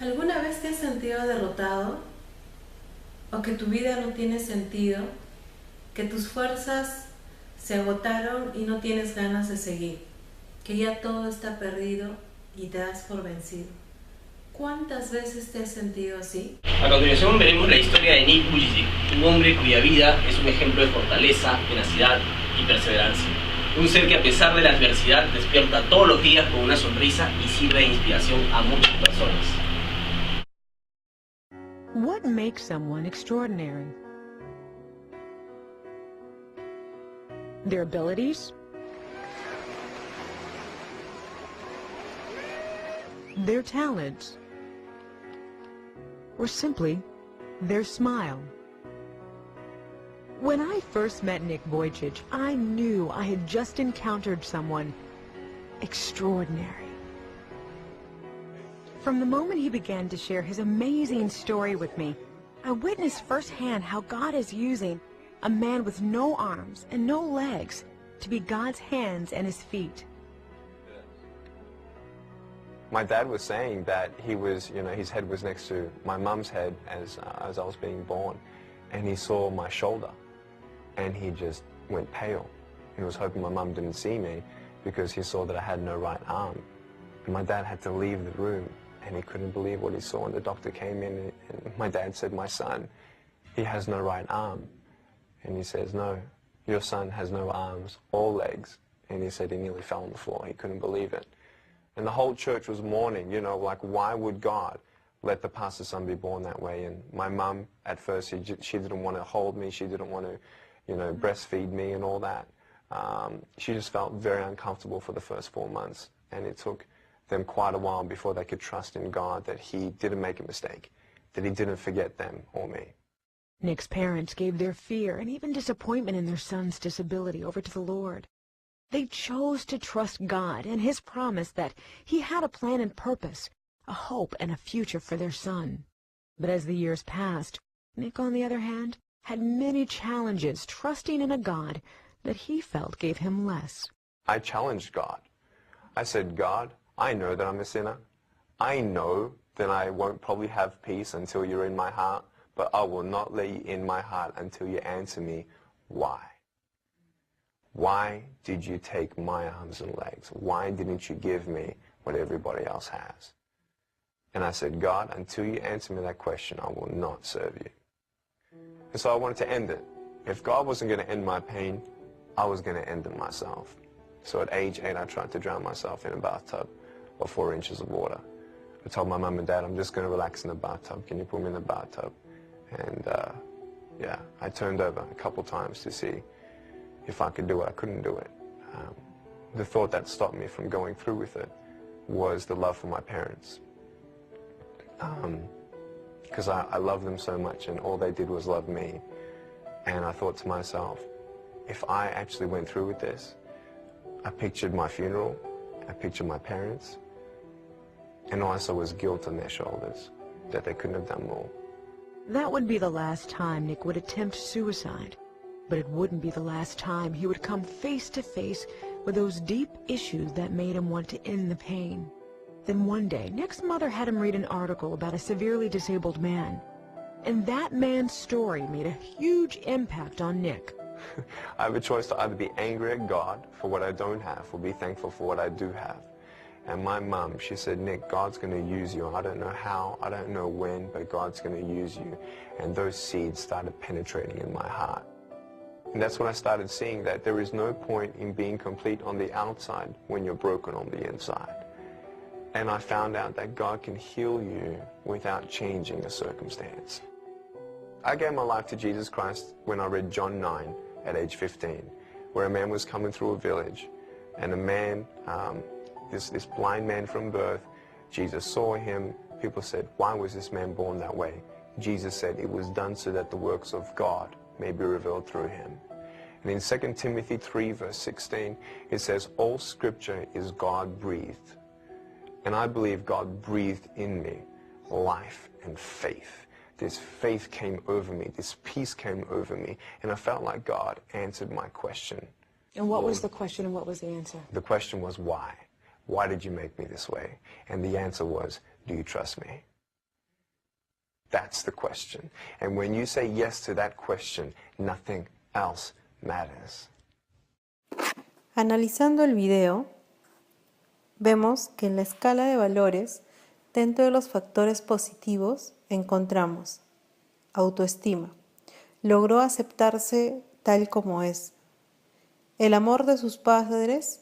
¿Alguna vez te has sentido derrotado? ¿O que tu vida no tiene sentido? ¿Que tus fuerzas se agotaron y no tienes ganas de seguir? ¿Que ya todo está perdido y te das por vencido? ¿Cuántas veces te has sentido así? A continuación veremos la historia de Nick Vujicic, un hombre cuya vida es un ejemplo de fortaleza, tenacidad y perseverancia. Un ser que a pesar de la adversidad despierta todos los días con una sonrisa y sirve de inspiración a muchas personas. What makes someone extraordinary? Their abilities? Their talents? Or simply, their smile? When I first met Nick Vujicic, I knew I had just encountered someone extraordinary. From the moment he began to share his amazing story with me, I witnessed firsthand how God is using a man with no arms and no legs to be God's hands and his feet. My dad was saying that his head was next to my mum's head as I was being born, and he saw my shoulder, and he just went pale. He was hoping my mum didn't see me because he saw that I had no right arm. And my dad had to leave the room, and he couldn't believe what he saw. And the doctor came in, and my dad said, "My son, he has no right arm." And he says, "No, your son has no arms or legs." And he said he nearly fell on the floor. He couldn't believe it. And the whole church was mourning, like, why would God let the pastor's son be born that way? And my mum, at first, she didn't want to hold me. She didn't want to, breastfeed me and all that. She just felt very uncomfortable for the first 4 months. And it took them quite a while before they could trust in God that he didn't make a mistake, that he didn't forget them or me. Nick's parents gave their fear and even disappointment in their son's disability over to the Lord. They chose to trust God and his promise that he had a plan and purpose, a hope and a future for their son. But as the years passed, Nick, on the other hand, had many challenges, trusting in a God that he felt gave him less. I challenged God. I said, "God, I know that I'm a sinner. I know that I won't probably have peace until you're in my heart, but I will not let you in my heart until you answer me, why? Why did you take my arms and legs? Why didn't you give me what everybody else has?" And I said, "God, until you answer me that question, I will not serve you." And so I wanted to end it. If God wasn't going to end my pain, I was going to end it myself. So at age 8, I tried to drown myself in a bathtub of 4 inches of water. I told my mum and dad, "I'm just going to relax in the bathtub. Can you put me in the bathtub?" And yeah, I turned over a couple times to see if I could do it. I couldn't do it. The thought that stopped me from going through with it was the love for my parents. Because I love them so much, and all they did was love me. And I thought to myself, if I actually went through with this, I pictured my funeral, I pictured my parents, and all I saw was guilt on their shoulders, that they couldn't have done more. That would be the last time Nick would attempt suicide, but it wouldn't be the last time he would come face to face with those deep issues that made him want to end the pain. Then one day, Nick's mother had him read an article about a severely disabled man, and that man's story made a huge impact on Nick. I have a choice to either be angry at God for what I don't have or be thankful for what I do have. And my mum, she said, "Nick, God's going to use you. I don't know how, I don't know when, but God's going to use you." And those seeds started penetrating in my heart. And that's when I started seeing that there is no point in being complete on the outside when you're broken on the inside. And I found out that God can heal you without changing a circumstance. I gave my life to Jesus Christ when I read John 9 at age 15, where a man was coming through a village, and a man, this blind man from birth, Jesus saw him. People said, "Why was this man born that way?" Jesus said, "It was done so that the works of God may be revealed through him." And in 2 Timothy 3 verse 16, it says, "All scripture is God-breathed." And I believe God breathed in me life and faith. This faith came over me, this peace came over me, and I felt like God answered my question. And what was the question and what was the answer? The question was, why? Why did you make me this way? And the answer was, do you trust me? That's the question. And when you say yes to that question, nothing else matters. Analizando el video, vemos que en la escala de valores, dentro de los factores positivos, encontramos autoestima. Logró aceptarse tal como es. El amor de sus padres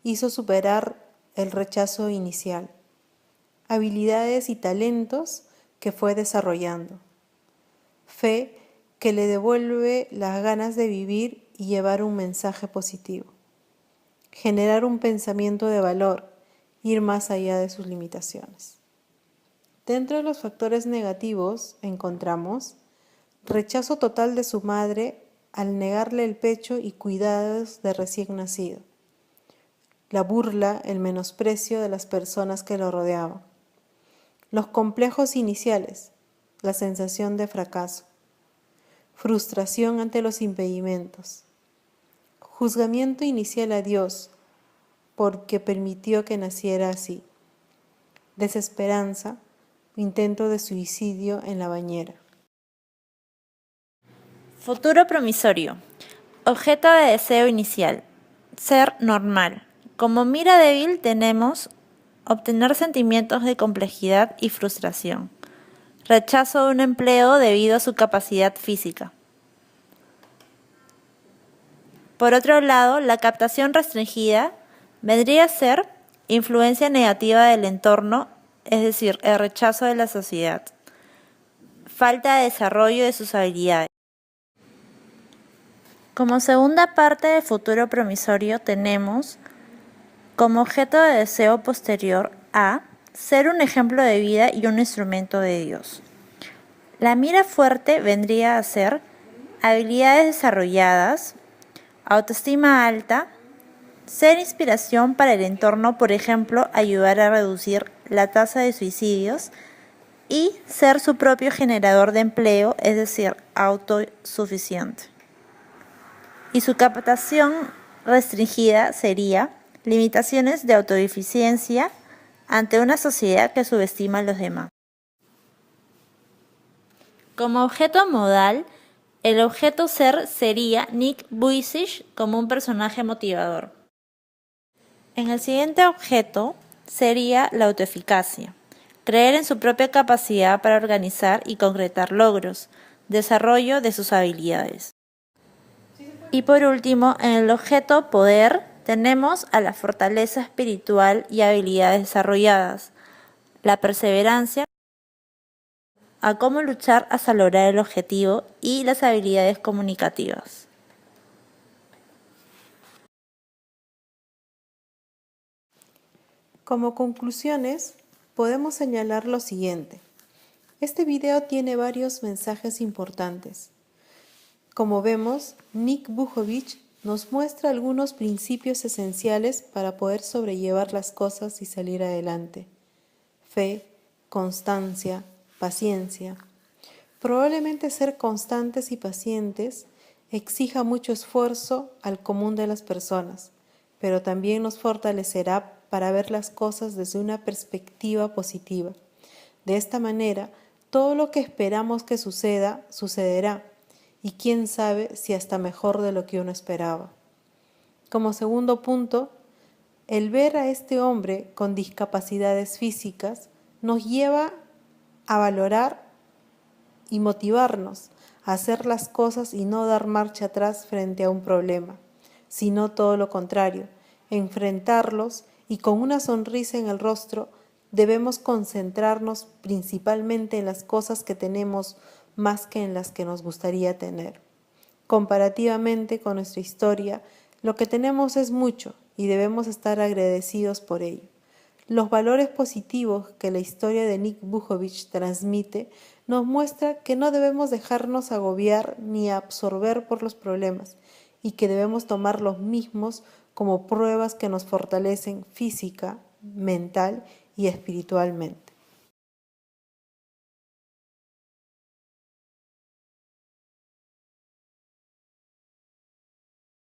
hizo superar el rechazo inicial. Habilidades y talentos que fue desarrollando. Fe que le devuelve las ganas de vivir y llevar un mensaje positivo. Generar un pensamiento de valor, ir más allá de sus limitaciones. Dentro de los factores negativos encontramos rechazo total de su madre al negarle el pecho y cuidados de recién nacido. La burla, el menosprecio de las personas que lo rodeaban. Los complejos iniciales, la sensación de fracaso. Frustración ante los impedimentos. Juzgamiento inicial a Dios porque permitió que naciera así. Desesperanza, intento de suicidio en la bañera. Futuro promisorio. Objeto de deseo inicial. Ser normal. Como mira débil tenemos obtener sentimientos de complejidad y frustración. Rechazo de un empleo debido a su capacidad física. Por otro lado, la captación restringida vendría a ser influencia negativa del entorno, es decir, el rechazo de la sociedad. Falta de desarrollo de sus habilidades. Como segunda parte del futuro promisorio tenemos como objeto de deseo posterior a ser un ejemplo de vida y un instrumento de Dios. La mira fuerte vendría a ser habilidades desarrolladas, autoestima alta, ser inspiración para el entorno, por ejemplo, ayudar a reducir la tasa de suicidios y ser su propio generador de empleo, es decir, autosuficiente. Y su captación restringida sería limitaciones de autoeficiencia ante una sociedad que subestima a los demás. Como objeto modal, el objeto ser sería Nick Vujicic como un personaje motivador. En el siguiente objeto sería la autoeficacia, creer en su propia capacidad para organizar y concretar logros, desarrollo de sus habilidades. Y por último, en el objeto poder tenemos a la fortaleza espiritual y habilidades desarrolladas, la perseverancia, a cómo luchar hasta lograr el objetivo y las habilidades comunicativas. Como conclusiones, podemos señalar lo siguiente. Este video tiene varios mensajes importantes. Como vemos, Nick Vujicic nos muestra algunos principios esenciales para poder sobrellevar las cosas y salir adelante. Fe, constancia, paciencia. Probablemente ser constantes y pacientes exija mucho esfuerzo al común de las personas, pero también nos fortalecerá para ver las cosas desde una perspectiva positiva. De esta manera, todo lo que esperamos que suceda, sucederá. Y quién sabe si hasta mejor de lo que uno esperaba. Como segundo punto, el ver a este hombre con discapacidades físicas nos lleva a valorar y motivarnos a hacer las cosas y no dar marcha atrás frente a un problema, sino todo lo contrario, enfrentarlos y con una sonrisa en el rostro debemos concentrarnos principalmente en las cosas que tenemos más que en las que nos gustaría tener. Comparativamente con nuestra historia, lo que tenemos es mucho y debemos estar agradecidos por ello. Los valores positivos que la historia de Nick Vujicic transmite nos muestra que no debemos dejarnos agobiar ni absorber por los problemas y que debemos tomar los mismos como pruebas que nos fortalecen física, mental y espiritualmente.